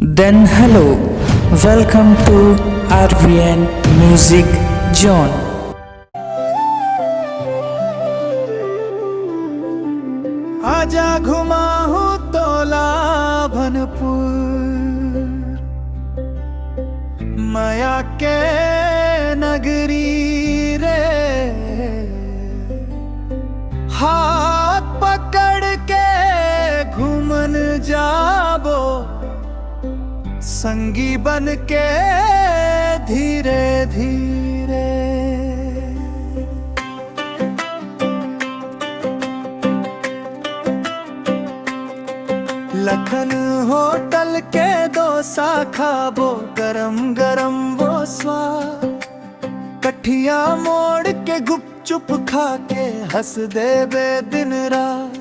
Then hello, welcome to RVN Music Zone. आजा घुमा हूँ तोला भनपुर, माया के नगरी रे। हाथ पकड़ के घूमन जाबो, संगी बन के धीरे धीरे। लखन होटल के डोसा खाबो, गरम गरम वो स्वाद। कठिया मोड़ के गुपचुप खा के हंस देबे दिन रात।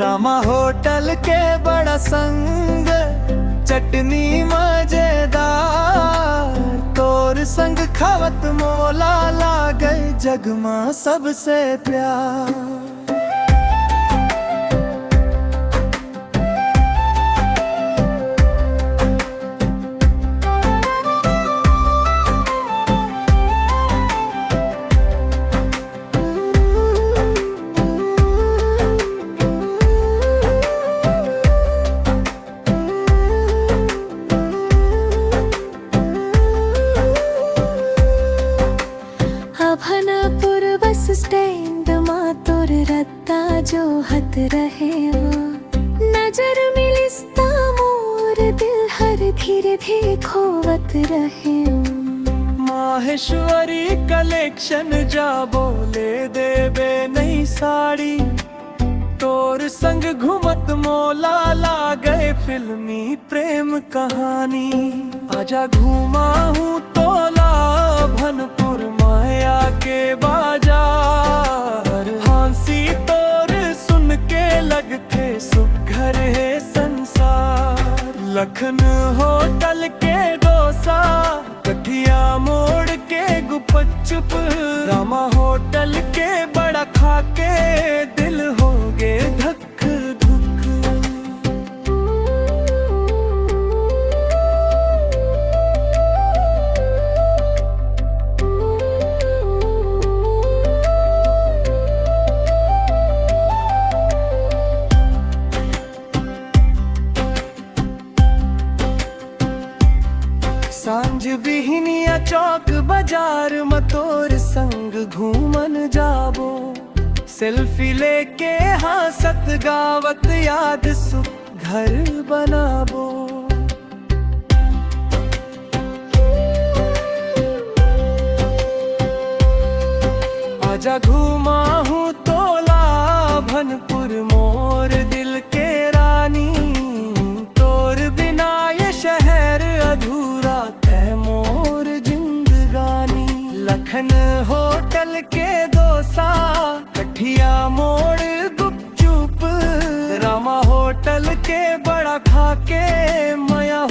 रामा होटल के बड़ा संग, चटनी मजेदार। तोर संग खावत मोला लागे, जगमा सबसे प्यार। भनपुर बस स्टैंड मा तोर रत्ता जो हत रहे वा। नजर मिलिस्ता मोर दिल हर धीरे धीरे खोवत रहे। माहेश्वरी कलेक्शन जाबो, ले देबे नई साड़ी। तोर संग घूमत मोला लागे, फिल्मी प्रेम कहानी। आजा घूमा हूँ तोला भनपुर, माया के बाजार। हांसी तोर सुन के लगते सुघर है संसार। लखन होटल के डोसा, कठिया मोड़ के गुपचुप। रामा होटल के बड़ा खाके, दिल हो गे धक धुक। सांझ बिहनिया चौक बाजार में तोर संग घूमन जाबो। सेल्फी लेके हंसत गावत याद सुख घर बनाबो। आजा घूमा हूँ तोला भनपुर, मोर दिल के रानी। तोर बिना ये शहर अधूरा, तै मोर जिंदगानी। लखन होटल के डोसा, कठिया मोड़ गुपचुप। रामा होटल के बड़ा खाके, माया